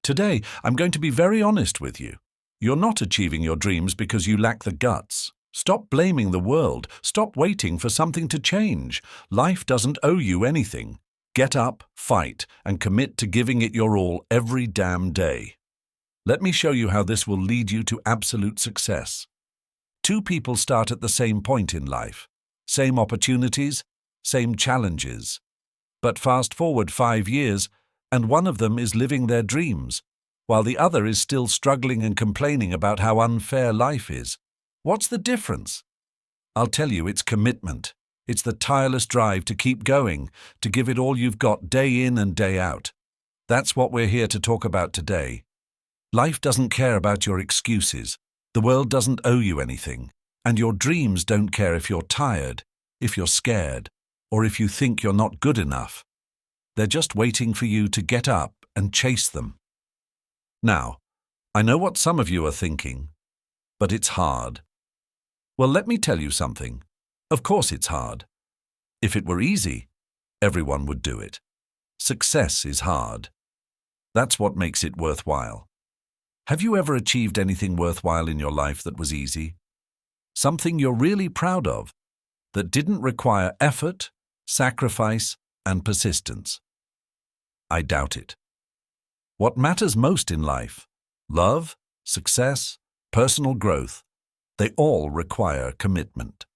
Today, I'm going to be very honest with you. You're not achieving your dreams because you lack the guts. Stop blaming the world. Stop waiting for something to change. Life doesn't owe you anything. Get up, fight, and commit to giving it your all every damn day. Let me show you how this will lead you to absolute success. Two people start at the same point in life. Same opportunities, same challenges. But fast forward 5 years, and one of them is living their dreams, while the other is still struggling and complaining about how unfair life is. What's the difference? I'll tell you, it's commitment. It's the tireless drive to keep going, to give it all you've got day in and day out. That's what we're here to talk about today. Life doesn't care about your excuses. The world doesn't owe you anything. And your dreams don't care if you're tired, if you're scared, or if you think you're not good enough. They're just waiting for you to get up and chase them. Now, I know what some of you are thinking, but it's hard. Well, let me tell you something. Of course it's hard. If it were easy, everyone would do it. Success is hard. That's what makes it worthwhile. Have you ever achieved anything worthwhile in your life that was easy? Something you're really proud of, that didn't require effort, sacrifice, and persistence? I doubt it. What matters most in life, love, success, personal growth, they all require commitment.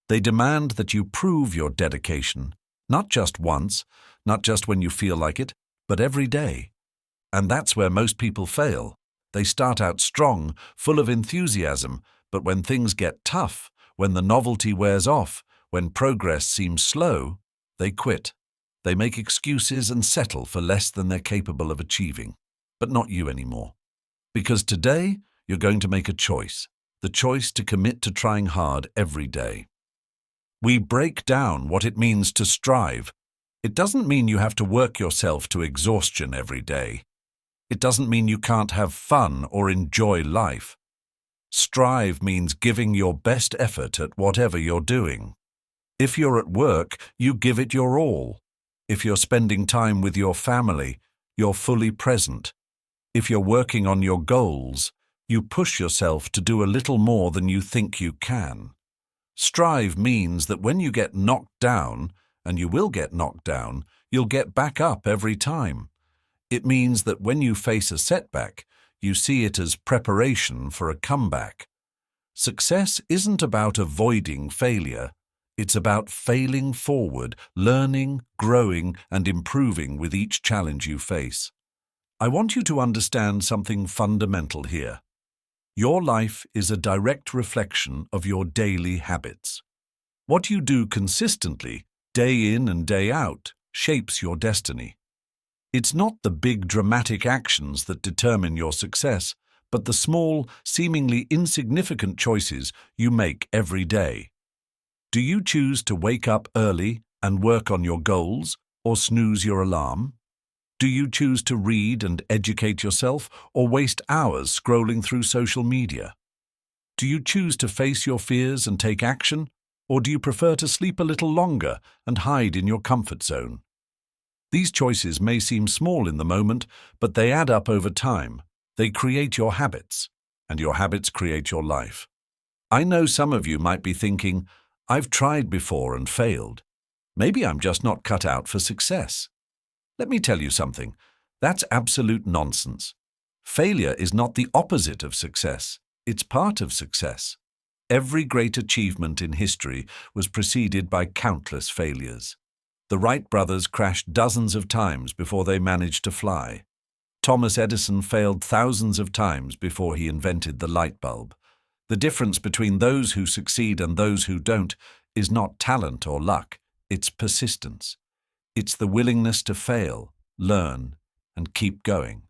They demand that you prove your dedication, not just once, not just when you feel like it, but every day. And that's where most people fail. They start out strong, full of enthusiasm, but when things get tough, when the novelty wears off, when progress seems slow, they quit. They make excuses and settle for less than they're capable of achieving. But not you anymore. Because today, you're going to make a choice. The choice to commit to trying hard every day. We break down what it means to strive. It doesn't mean you have to work yourself to exhaustion every day. It doesn't mean you can't have fun or enjoy life. Strive means giving your best effort at whatever you're doing. If you're at work, you give it your all. If you're spending time with your family, you're fully present. If you're working on your goals, you push yourself to do a little more than you think you can. Strive means that when you get knocked down, and you will get knocked down, you'll get back up every time. It means that when you face a setback, you see it as preparation for a comeback. Success isn't about avoiding failure. It's about failing forward, learning, growing, and improving with each challenge you face. I want you to understand something fundamental here. Your life is a direct reflection of your daily habits. What you do consistently, day in and day out, shapes your destiny. It's not the big dramatic actions that determine your success, but the small, seemingly insignificant choices you make every day. Do you choose to wake up early and work on your goals, or snooze your alarm? Do you choose to read and educate yourself, or waste hours scrolling through social media? Do you choose to face your fears and take action, or do you prefer to sleep a little longer and hide in your comfort zone? These choices may seem small in the moment, but they add up over time. They create your habits, and your habits create your life. I know some of you might be thinking, I've tried before and failed. Maybe I'm just not cut out for success. Let me tell you something. That's absolute nonsense. Failure is not the opposite of success. It's part of success. Every great achievement in history was preceded by countless failures. The Wright brothers crashed dozens of times before they managed to fly. Thomas Edison failed thousands of times before he invented the light bulb. The difference between those who succeed and those who don't is not talent or luck, it's persistence. It's the willingness to fail, learn, and keep going.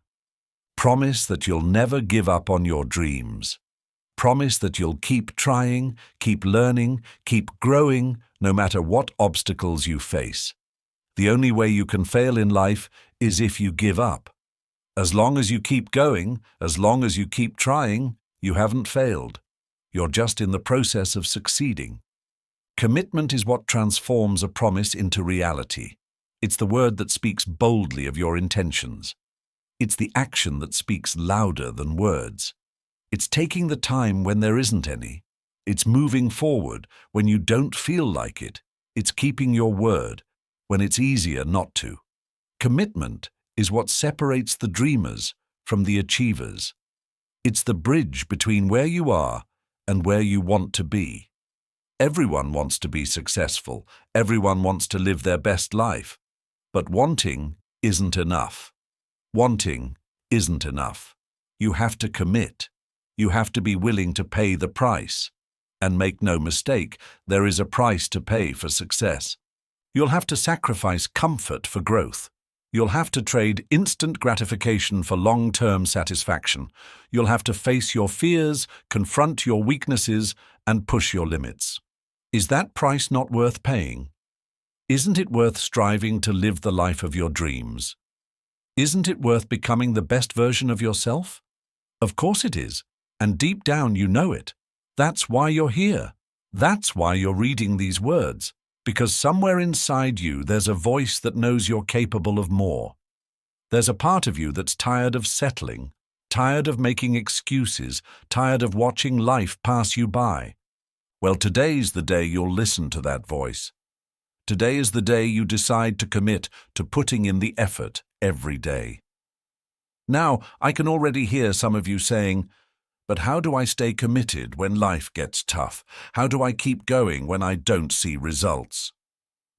Promise that you'll never give up on your dreams. Promise that you'll keep trying, keep learning, keep growing, no matter what obstacles you face. The only way you can fail in life is if you give up. As long as you keep going, as long as you keep trying, you haven't failed. You're just in the process of succeeding. Commitment is what transforms a promise into reality. It's the word that speaks boldly of your intentions. It's the action that speaks louder than words. It's taking the time when there isn't any. It's moving forward when you don't feel like it. It's keeping your word when it's easier not to. Commitment is what separates the dreamers from the achievers. It's the bridge between where you are and where you want to be. Everyone wants to be successful. Everyone wants to live their best life. But wanting isn't enough. Wanting isn't enough. You have to commit. You have to be willing to pay the price. And make no mistake, there is a price to pay for success. You'll have to sacrifice comfort for growth. You'll have to trade instant gratification for long-term satisfaction. You'll have to face your fears, confront your weaknesses, and push your limits. Is that price not worth paying? Isn't it worth striving to live the life of your dreams? Isn't it worth becoming the best version of yourself? Of course it is, and deep down you know it. That's why you're here. That's why you're reading these words, because somewhere inside you there's a voice that knows you're capable of more. There's a part of you that's tired of settling, tired of making excuses, tired of watching life pass you by. Well, today's the day you'll listen to that voice. Today is the day you decide to commit to putting in the effort every day. Now, I can already hear some of you saying, "But how do I stay committed when life gets tough? How do I keep going when I don't see results?"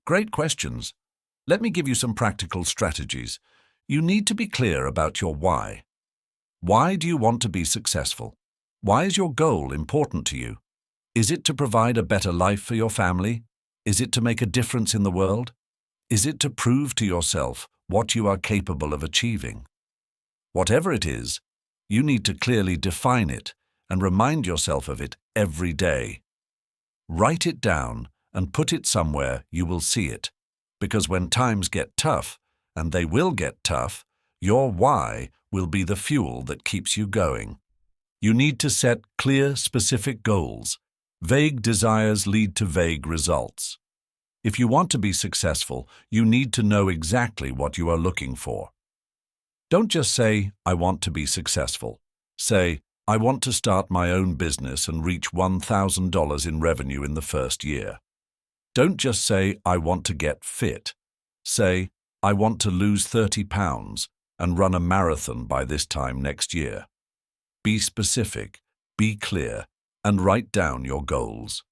Great questions. Let me give you some practical strategies. You need to be clear about your why. Why do you want to be successful? Why is your goal important to you? Is it to provide a better life for your family? Is it to make a difference in the world? Is it to prove to yourself what you are capable of achieving? Whatever it is, you need to clearly define it and remind yourself of it every day. Write it down and put it somewhere you will see it, because when times get tough, and they will get tough, your why will be the fuel that keeps you going. You need to set clear, specific goals. Vague desires lead to vague results. If you want to be successful, you need to know exactly what you are looking for. Don't just say, "I want to be successful." Say, "I want to start my own business and reach $1,000 in revenue in the first year." Don't just say, "I want to get fit." Say, "I want to lose 30 pounds and run a marathon by this time next year." Be specific, be clear, and write down your goals.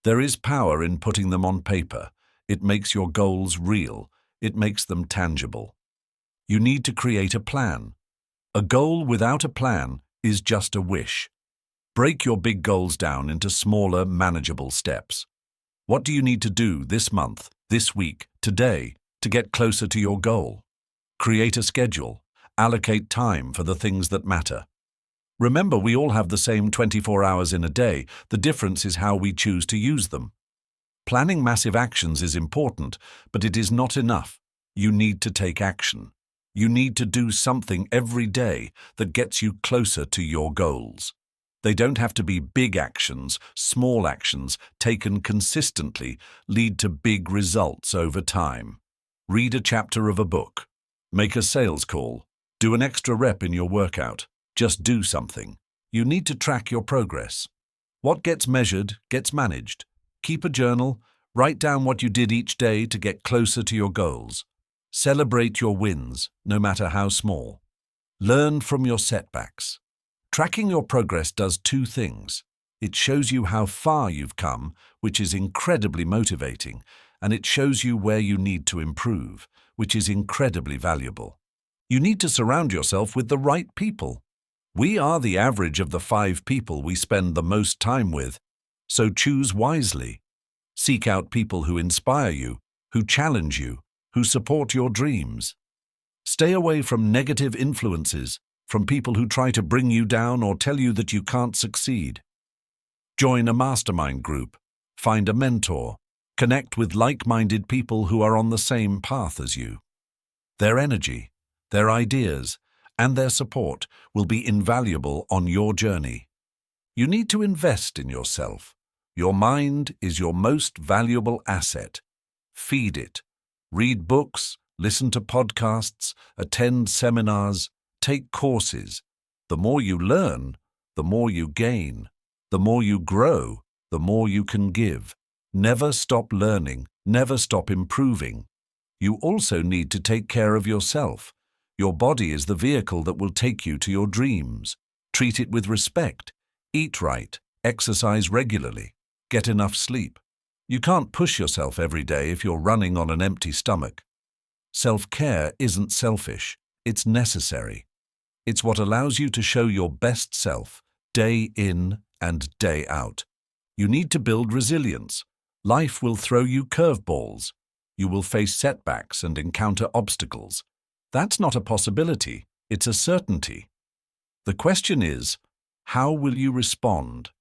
There is power in putting them on paper. It makes your goals real. It makes them tangible. You need to create a plan. A goal without a plan is just a wish. Break your big goals down into smaller, manageable steps. What do you need to do this month, this week, today, to get closer to your goal? Create a schedule. Allocate time for the things that matter. Remember, we all have the same 24 hours in a day. The difference is how we choose to use them. Planning massive actions is important, but it is not enough. You need to take action. You need to do something every day that gets you closer to your goals. They don't have to be big actions. Small actions, taken consistently, lead to big results over time. Read a chapter of a book. Make a sales call. Do an extra rep in your workout. Just do something. You need to track your progress. What gets measured gets managed. Keep a journal. Write down what you did each day to get closer to your goals. Celebrate your wins, no matter how small. Learn from your setbacks. Tracking your progress does two things. It shows you how far you've come, which is incredibly motivating, and it shows you where you need to improve, which is incredibly valuable. You need to surround yourself with the right people. We are the average of the 5 people we spend the most time with, so choose wisely. Seek out people who inspire you, who challenge you, who support your dreams. Stay away from negative influences, from people who try to bring you down or tell you that you can't succeed. Join a mastermind group, find a mentor, connect with like-minded people who are on the same path as you. Their energy, their ideas, and their support will be invaluable on your journey. You need to invest in yourself. Your mind is your most valuable asset. Feed it. Read books, listen to podcasts, attend seminars. Take courses. The more you learn, the more you gain. The more you grow, the more you can give. Never stop learning, never stop improving. You also need to take care of yourself. Your body is the vehicle that will take you to your dreams. Treat it with respect. Eat right, exercise regularly, get enough sleep. You can't push yourself every day if you're running on an empty stomach. Self-care isn't selfish, it's necessary. It's what allows you to show your best self, day in and day out. You need to build resilience. Life will throw you curveballs. You will face setbacks and encounter obstacles. That's not a possibility, it's a certainty. The question is, how will you respond?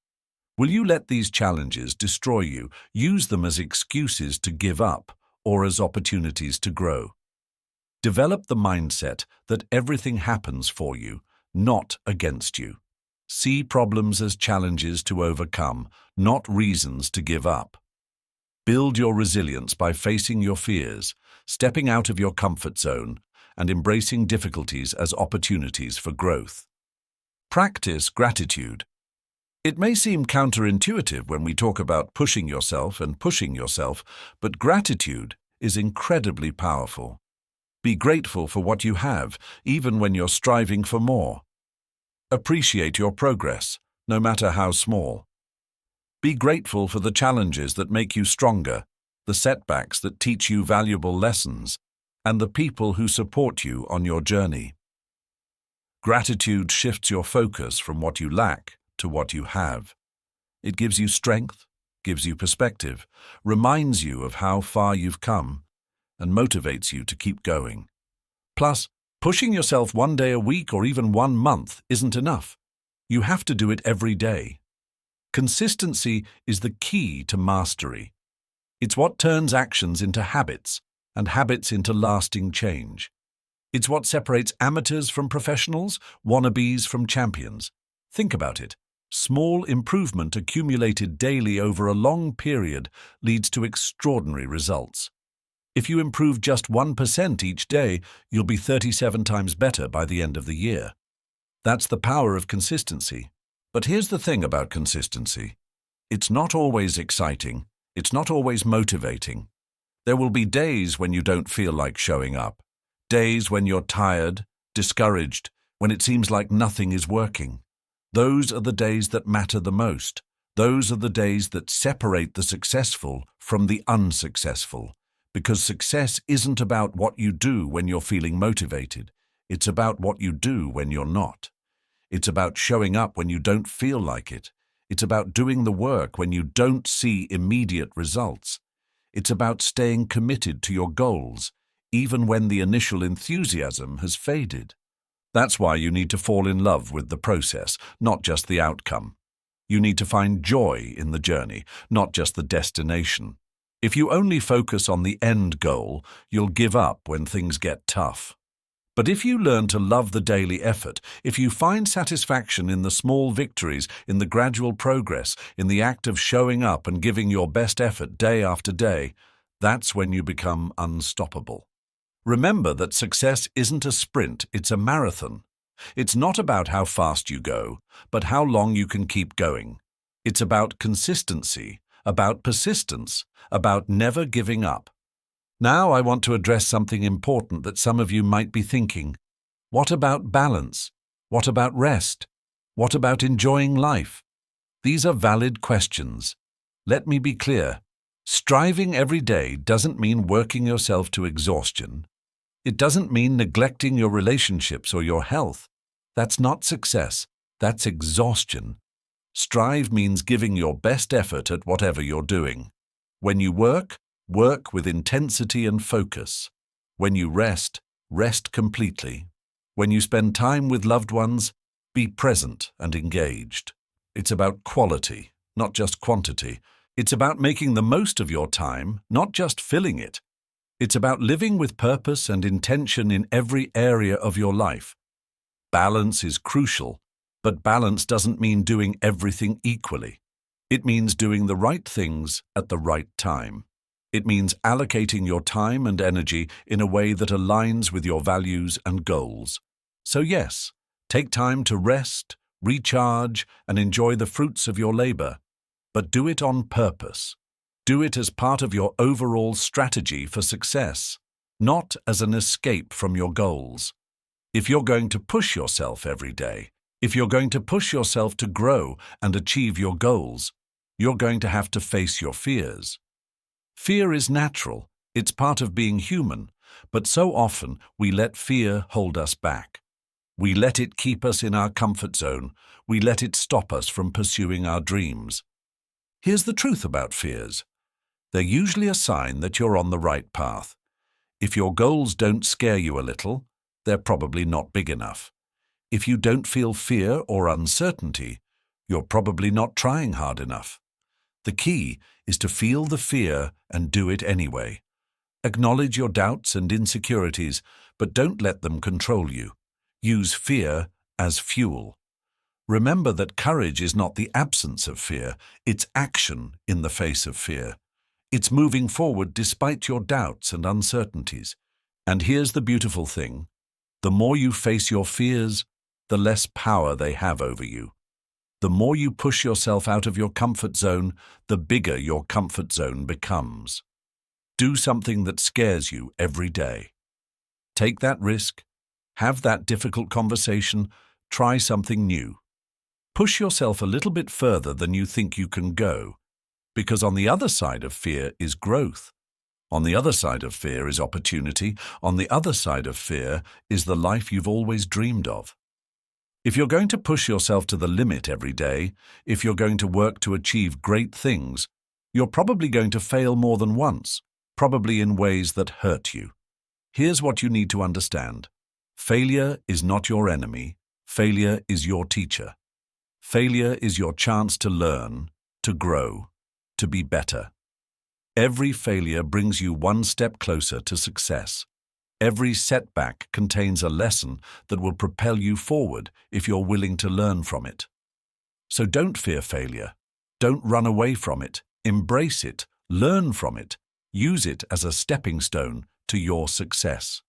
Will you let these challenges destroy you, use them as excuses to give up, or as opportunities to grow? Develop the mindset that everything happens for you, not against you. See problems as challenges to overcome, not reasons to give up. Build your resilience by facing your fears, stepping out of your comfort zone, and embracing difficulties as opportunities for growth. Practice gratitude. It may seem counterintuitive when we talk about pushing yourself, but gratitude is incredibly powerful. Be grateful for what you have, even when you're striving for more. Appreciate your progress, no matter how small. Be grateful for the challenges that make you stronger, the setbacks that teach you valuable lessons, and the people who support you on your journey. Gratitude shifts your focus from what you lack to what you have. It gives you strength, gives you perspective, reminds you of how far you've come, and motivates you to keep going. Plus, pushing yourself one day a week or even 1 month isn't enough. You have to do it every day. Consistency is the key to mastery. It's what turns actions into habits and habits into lasting change. It's what separates amateurs from professionals, wannabes from champions. Think about it. Small improvement accumulated daily over a long period leads to extraordinary results. If you improve just 1% each day, you'll be 37 times better by the end of the year. That's the power of consistency. But here's the thing about consistency. It's not always exciting. It's not always motivating. There will be days when you don't feel like showing up. Days when you're tired, discouraged, when it seems like nothing is working. Those are the days that matter the most. Those are the days that separate the successful from the unsuccessful. Because success isn't about what you do when you're feeling motivated. It's about what you do when you're not. It's about showing up when you don't feel like it. It's about doing the work when you don't see immediate results. It's about staying committed to your goals, even when the initial enthusiasm has faded. That's why you need to fall in love with the process, not just the outcome. You need to find joy in the journey, not just the destination. If you only focus on the end goal, you'll give up when things get tough. But if you learn to love the daily effort, if you find satisfaction in the small victories, in the gradual progress, in the act of showing up and giving your best effort day after day, that's when you become unstoppable. Remember that success isn't a sprint, it's a marathon. It's not about how fast you go, but how long you can keep going. It's about consistency, about persistence, about never giving up. Now I want to address something important that some of you might be thinking. What about balance? What about rest? What about enjoying life? These are valid questions. Let me be clear. Striving every day doesn't mean working yourself to exhaustion. It doesn't mean neglecting your relationships or your health. That's not success. That's exhaustion. Strive means giving your best effort at whatever you're doing. When you work, work with intensity and focus. When you rest, rest completely. When you spend time with loved ones, be present and engaged. It's about quality, not just quantity. It's about making the most of your time, not just filling it. It's about living with purpose and intention in every area of your life. Balance is crucial, but balance doesn't mean doing everything equally. It means doing the right things at the right time. It means allocating your time and energy in a way that aligns with your values and goals. So yes, take time to rest, recharge, and enjoy the fruits of your labor. But do it on purpose. Do it as part of your overall strategy for success, not as an escape from your goals. If you're going to push yourself every day, if you're going to push yourself to grow and achieve your goals, you're going to have to face your fears. Fear is natural, it's part of being human, but so often we let fear hold us back. We let it keep us in our comfort zone, we let it stop us from pursuing our dreams. Here's the truth about fears. They're usually a sign that you're on the right path. If your goals don't scare you a little, they're probably not big enough. If you don't feel fear or uncertainty, you're probably not trying hard enough. The key is to feel the fear and do it anyway. Acknowledge your doubts and insecurities, but don't let them control you. Use fear as fuel. Remember that courage is not the absence of fear, it's action in the face of fear. It's moving forward despite your doubts and uncertainties. And here's the beautiful thing. The more you face your fears, the less power they have over you. The more you push yourself out of your comfort zone, the bigger your comfort zone becomes. Do something that scares you every day. Take that risk. Have that difficult conversation. Try something new. Push yourself a little bit further than you think you can go. Because on the other side of fear is growth. On the other side of fear is opportunity. On the other side of fear is the life you've always dreamed of. If you're going to push yourself to the limit every day, if you're going to work to achieve great things, you're probably going to fail more than once, probably in ways that hurt you. Here's what you need to understand. Failure is not your enemy. Failure is your teacher. Failure is your chance to learn, to grow, to be better. Every failure brings you one step closer to success. Every setback contains a lesson that will propel you forward if you're willing to learn from it. So don't fear failure. Don't run away from it. Embrace it. Learn from it. Use it as a stepping stone to your success.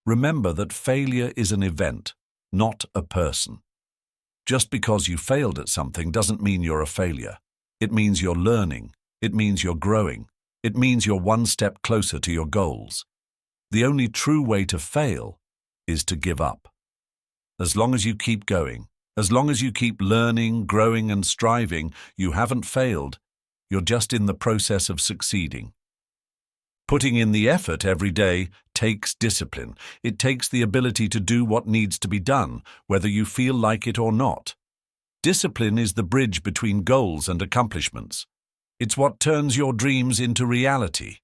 Remember that failure is an event, not a person. Just because you failed at something doesn't mean you're a failure. It means you're learning. It means you're growing. It means you're one step closer to your goals. The only true way to fail is to give up. As long as you keep going, as long as you keep learning, growing, and striving, you haven't failed. You're just in the process of succeeding. Putting in the effort every day takes discipline. It takes the ability to do what needs to be done, whether you feel like it or not. Discipline is the bridge between goals and accomplishments. It's what turns your dreams into reality.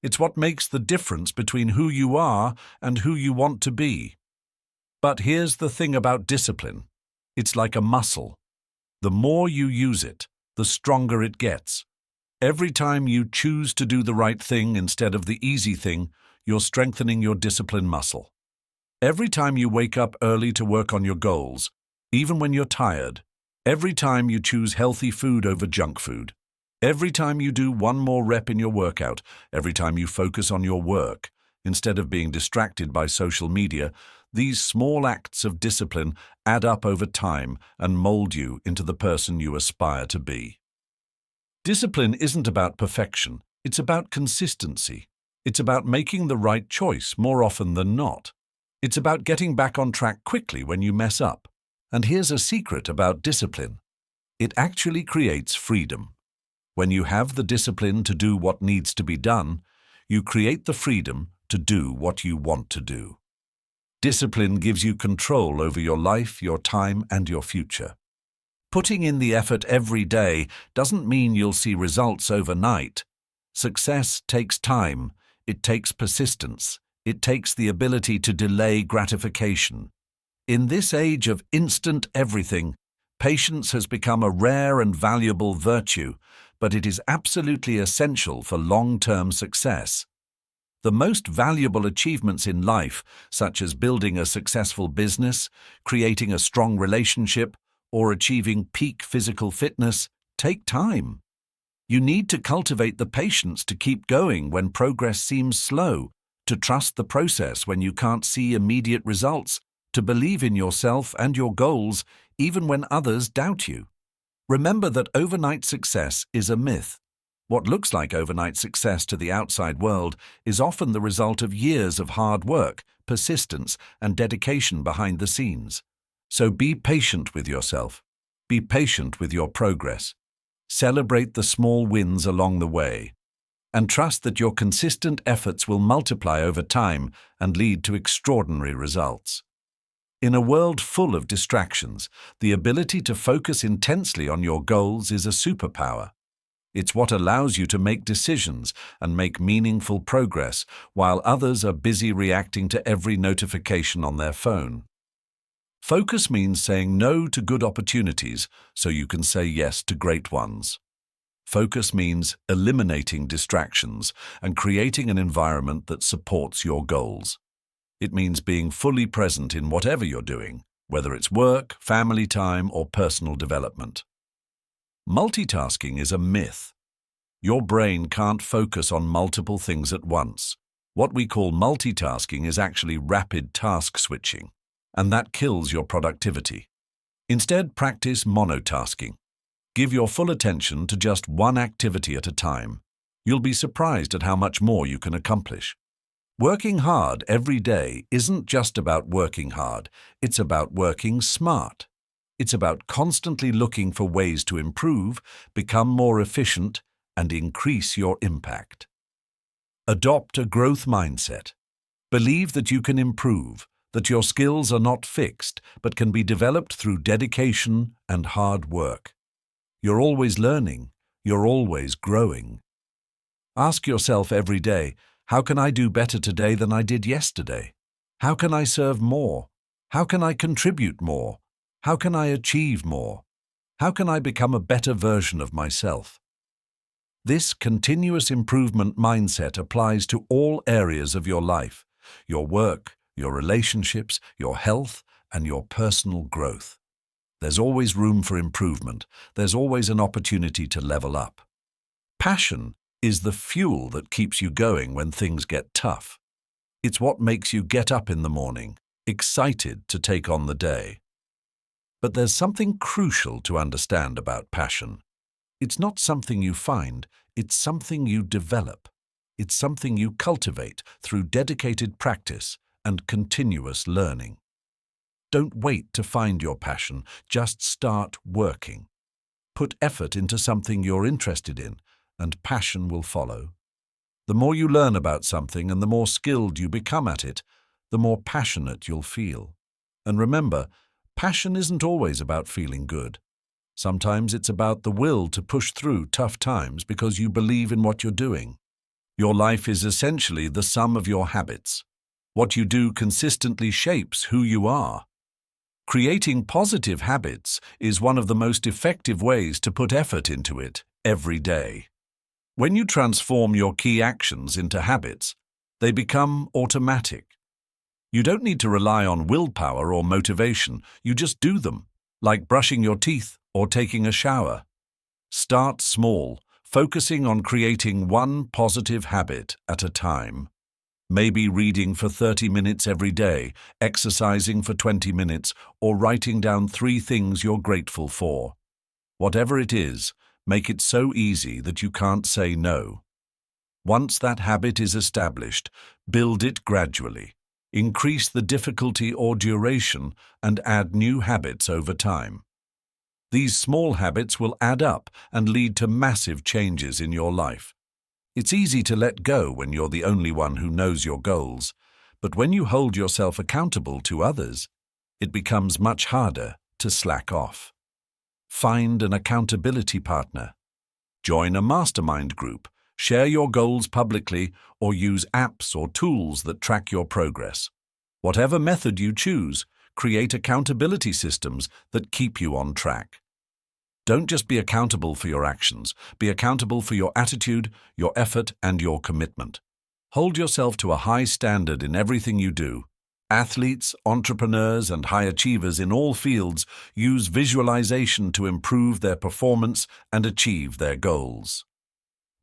It's what makes the difference between who you are and who you want to be. But here's the thing about discipline. It's like a muscle. The more you use it, the stronger it gets. Every time you choose to do the right thing instead of the easy thing, you're strengthening your discipline muscle. Every time you wake up early to work on your goals, even when you're tired, every time you choose healthy food over junk food, every time you do one more rep in your workout, every time you focus on your work, instead of being distracted by social media, these small acts of discipline add up over time and mold you into the person you aspire to be. Discipline isn't about perfection, it's about consistency. It's about making the right choice more often than not. It's about getting back on track quickly when you mess up. And here's a secret about discipline. It actually creates freedom. When you have the discipline to do what needs to be done, you create the freedom to do what you want to do. Discipline gives you control over your life, your time, and your future. Putting in the effort every day doesn't mean you'll see results overnight. Success takes time. It takes persistence. It takes the ability to delay gratification. In this age of instant everything, patience has become a rare and valuable virtue, but it is absolutely essential for long-term success. The most valuable achievements in life, such as building a successful business, creating a strong relationship, or achieving peak physical fitness, take time. You need to cultivate the patience to keep going when progress seems slow, to trust the process when you can't see immediate results, to believe in yourself and your goals even when others doubt you. Remember that overnight success is a myth. What looks like overnight success to the outside world is often the result of years of hard work, persistence, and dedication behind the scenes. So be patient with yourself. Be patient with your progress. Celebrate the small wins along the way, and trust that your consistent efforts will multiply over time and lead to extraordinary results. In a world full of distractions, the ability to focus intensely on your goals is a superpower. It's what allows you to make decisions and make meaningful progress while others are busy reacting to every notification on their phone. Focus means saying no to good opportunities so you can say yes to great ones. Focus means eliminating distractions and creating an environment that supports your goals. It means being fully present in whatever you're doing, whether it's work, family time, or personal development. Multitasking is a myth. Your brain can't focus on multiple things at once. What we call multitasking is actually rapid task switching, and that kills your productivity. Instead, practice monotasking. Give your full attention to just one activity at a time. You'll be surprised at how much more you can accomplish. Working hard every day isn't just about working hard, it's about working smart. It's about constantly looking for ways to improve, become more efficient, and increase your impact. Adopt a growth mindset. Believe that you can improve, that your skills are not fixed, but can be developed through dedication and hard work. You're always learning, you're always growing. Ask yourself every day, how can I do better today than I did yesterday? How can I serve more? How can I contribute more? How can I achieve more? How can I become a better version of myself? This continuous improvement mindset applies to all areas of your life, your work, your relationships, your health, and your personal growth. There's always room for improvement. There's always an opportunity to level up. Passion is the fuel that keeps you going when things get tough. It's what makes you get up in the morning, excited to take on the day. But there's something crucial to understand about passion. It's not something you find, it's something you develop. It's something you cultivate through dedicated practice and continuous learning. Don't wait to find your passion, just start working. Put effort into something you're interested in, and passion will follow. The more you learn about something and the more skilled you become at it, the more passionate you'll feel. And remember, passion isn't always about feeling good. Sometimes it's about the will to push through tough times because you believe in what you're doing. Your life is essentially the sum of your habits. What you do consistently shapes who you are. Creating positive habits is one of the most effective ways to put effort into it every day. When you transform your key actions into habits, they become automatic. You don't need to rely on willpower or motivation, you just do them, like brushing your teeth or taking a shower. Start small, focusing on creating one positive habit at a time. Maybe reading for 30 minutes every day, exercising for 20 minutes, or writing down 3 things you're grateful for. Whatever it is, make it so easy that you can't say no. Once that habit is established, build it gradually. Increase the difficulty or duration and add new habits over time. These small habits will add up and lead to massive changes in your life. It's easy to let go when you're the only one who knows your goals, but when you hold yourself accountable to others, it becomes much harder to slack off. Find an accountability partner. Join a mastermind group, share your goals publicly, or use apps or tools that track your progress. Whatever method you choose, create accountability systems that keep you on track. Don't just be accountable for your actions, be accountable for your attitude, your effort, and your commitment. Hold yourself to a high standard in everything you do. Athletes, entrepreneurs, and high achievers in all fields use visualization to improve their performance and achieve their goals.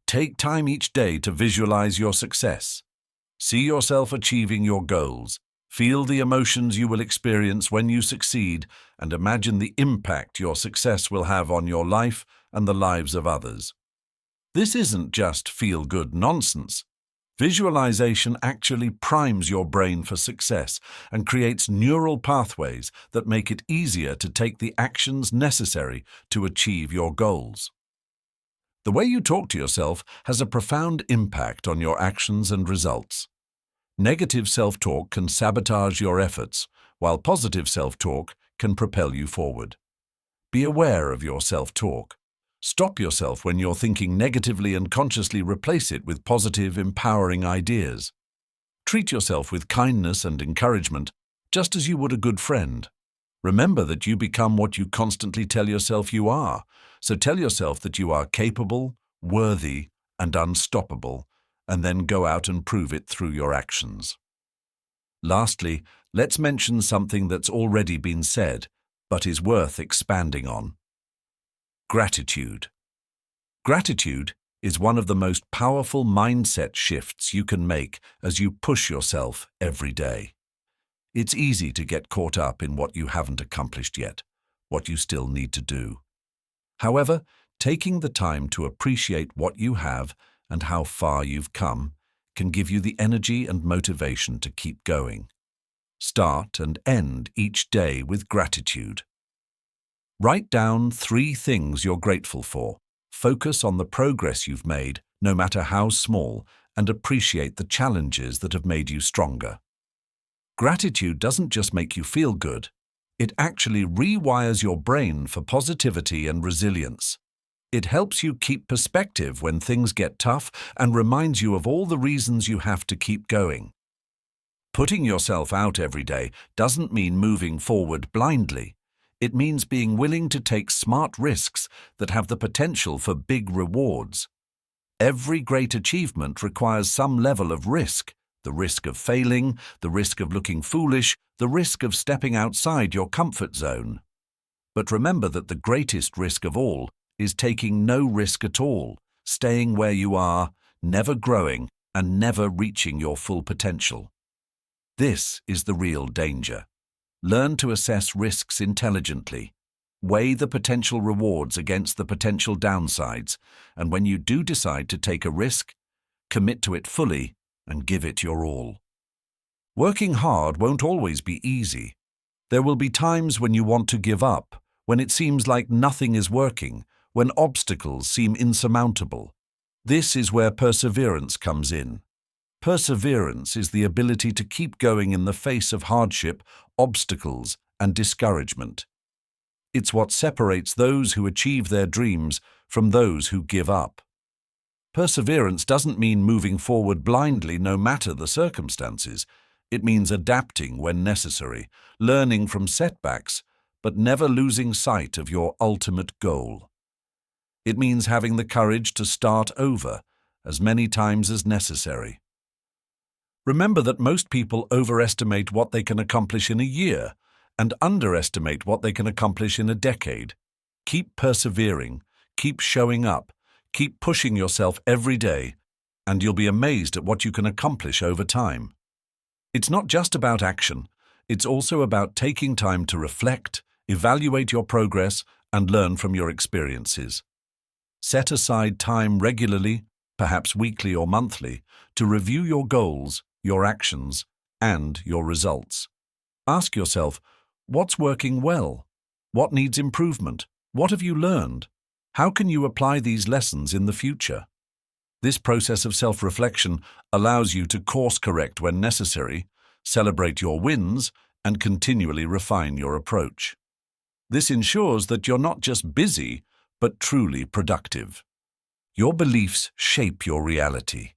Take time each day to visualize your success. See yourself achieving your goals, Feel the emotions you will experience when you succeed and imagine the impact your success will have on your life and the lives of others. This isn't just feel-good nonsense. Visualization actually primes your brain for success and creates neural pathways that make it easier to take the actions necessary to achieve your goals. The way you talk to yourself has a profound impact on your actions and results. Negative self-talk can sabotage your efforts, while positive self-talk can propel you forward. Be aware of your self-talk. Stop yourself when you're thinking negatively and consciously replace it with positive, empowering ideas. Treat yourself with kindness and encouragement, just as you would a good friend. Remember that you become what you constantly tell yourself you are, so tell yourself that you are capable, worthy, and unstoppable, and then go out and prove it through your actions. Lastly, let's mention something that's already been said, but is worth expanding on. Gratitude. Gratitude is one of the most powerful mindset shifts you can make as you push yourself every day. It's easy to get caught up in what you haven't accomplished yet, what you still need to do. However, taking the time to appreciate what you have and how far you've come can give you the energy and motivation to keep going. Start and end each day with gratitude. Write down 3 things you're grateful for. Focus on the progress you've made, no matter how small, and appreciate the challenges that have made you stronger. Gratitude doesn't just make you feel good, it actually rewires your brain for positivity and resilience. It helps you keep perspective when things get tough and reminds you of all the reasons you have to keep going. Putting yourself out every day doesn't mean moving forward blindly. It means being willing to take smart risks that have the potential for big rewards. Every great achievement requires some level of risk. The risk of failing, the risk of looking foolish, the risk of stepping outside your comfort zone. But remember that the greatest risk of all is taking no risk at all, staying where you are, never growing, and never reaching your full potential. This is the real danger. Learn to assess risks intelligently. Weigh the potential rewards against the potential downsides, and when you do decide to take a risk, commit to it fully and give it your all. Working hard won't always be easy. There will be times when you want to give up, when it seems like nothing is working, when obstacles seem insurmountable. This is where perseverance comes in. Perseverance is the ability to keep going in the face of hardship, obstacles, and discouragement. It's what separates those who achieve their dreams from those who give up. Perseverance doesn't mean moving forward blindly no matter the circumstances. It means adapting when necessary, learning from setbacks, but never losing sight of your ultimate goal. It means having the courage to start over as many times as necessary. Remember that most people overestimate what they can accomplish in a year and underestimate what they can accomplish in a decade. Keep persevering, keep showing up, keep pushing yourself every day, and you'll be amazed at what you can accomplish over time. It's not just about action, it's also about taking time to reflect, evaluate your progress, and learn from your experiences. Set aside time regularly, perhaps weekly or monthly, to review your goals, your actions, and your results. Ask yourself, what's working well? What needs improvement? What have you learned? How can you apply these lessons in the future? This process of self-reflection allows you to course-correct when necessary, celebrate your wins, and continually refine your approach. This ensures that you're not just busy, but truly productive. Your beliefs shape your reality.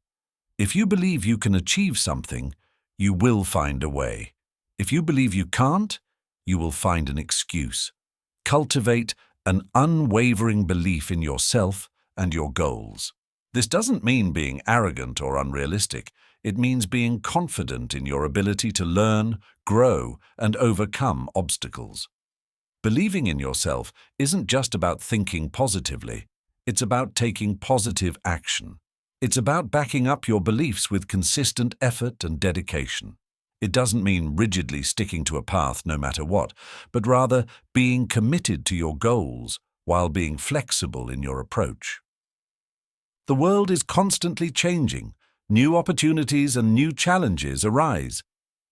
If you believe you can achieve something, you will find a way. If you believe you can't, you will find an excuse. Cultivate an unwavering belief in yourself and your goals. This doesn't mean being arrogant or unrealistic. It means being confident in your ability to learn, grow, and overcome obstacles. Believing in yourself isn't just about thinking positively. It's about taking positive action. It's about backing up your beliefs with consistent effort and dedication. It doesn't mean rigidly sticking to a path no matter what, but rather being committed to your goals while being flexible in your approach. The world is constantly changing. New opportunities and new challenges arise.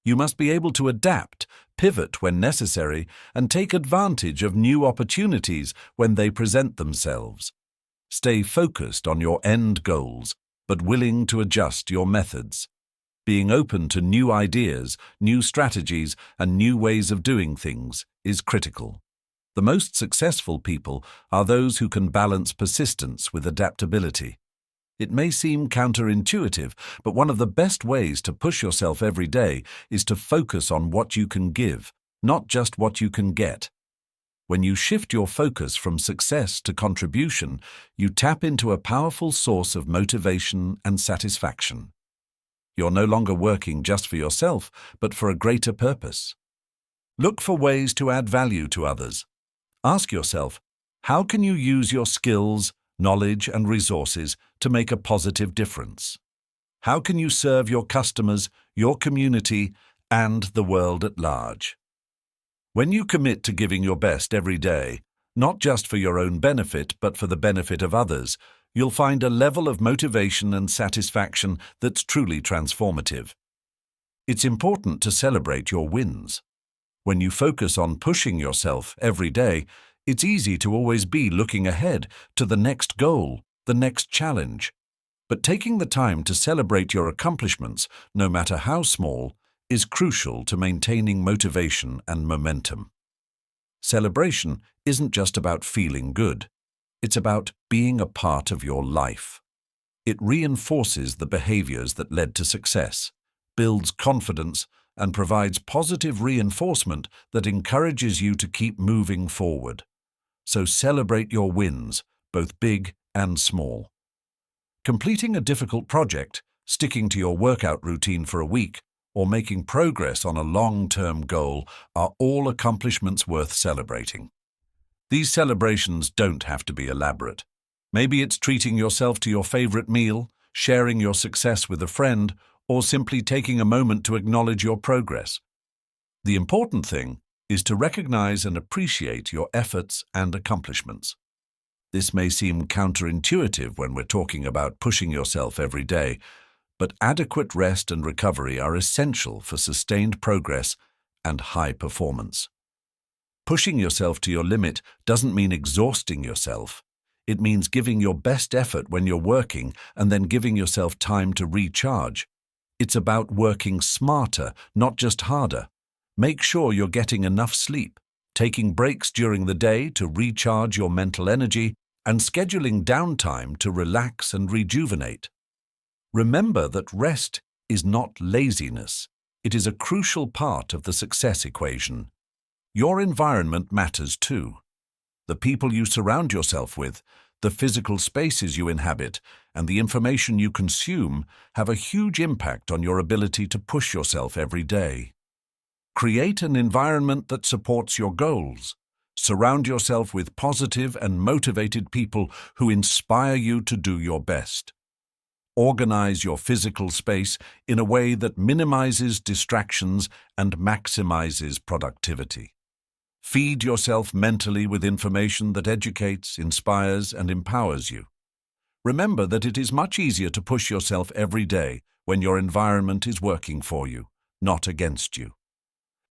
You must be able to adapt, pivot when necessary, and take advantage of new opportunities when they present themselves. Stay focused on your end goals, but willing to adjust your methods. Being open to new ideas, new strategies, and new ways of doing things is critical. The most successful people are those who can balance persistence with adaptability. It may seem counterintuitive, but one of the best ways to push yourself every day is to focus on what you can give, not just what you can get. When you shift your focus from success to contribution, you tap into a powerful source of motivation and satisfaction. You're no longer working just for yourself, but for a greater purpose. Look for ways to add value to others. Ask yourself, how can you use your skills, knowledge, and resources to make a positive difference? How can you serve your customers, your community, and the world at large? When you commit to giving your best every day, not just for your own benefit, but for the benefit of others, you'll find a level of motivation and satisfaction that's truly transformative. It's important to celebrate your wins. When you focus on pushing yourself every day, it's easy to always be looking ahead to the next goal, the next challenge. But taking the time to celebrate your accomplishments, no matter how small, is crucial to maintaining motivation and momentum. Celebration isn't just about feeling good. It's about being a part of your life. It reinforces the behaviors that led to success, builds confidence, and provides positive reinforcement that encourages you to keep moving forward. So celebrate your wins, both big and small. Completing a difficult project, sticking to your workout routine for a week, or making progress on a long-term goal are all accomplishments worth celebrating. These celebrations don't have to be elaborate. Maybe it's treating yourself to your favorite meal, sharing your success with a friend, or simply taking a moment to acknowledge your progress. The important thing is to recognize and appreciate your efforts and accomplishments. This may seem counterintuitive when we're talking about pushing yourself every day, but adequate rest and recovery are essential for sustained progress and high performance. Pushing yourself to your limit doesn't mean exhausting yourself. It means giving your best effort when you're working and then giving yourself time to recharge. It's about working smarter, not just harder. Make sure you're getting enough sleep, taking breaks during the day to recharge your mental energy, and scheduling downtime to relax and rejuvenate. Remember that rest is not laziness. It is a crucial part of the success equation. Your environment matters too. The people you surround yourself with, the physical spaces you inhabit, and the information you consume have a huge impact on your ability to push yourself every day. Create an environment that supports your goals. Surround yourself with positive and motivated people who inspire you to do your best. Organize your physical space in a way that minimizes distractions and maximizes productivity. Feed yourself mentally with information that educates, inspires, and empowers you. Remember that it is much easier to push yourself every day when your environment is working for you, not against you.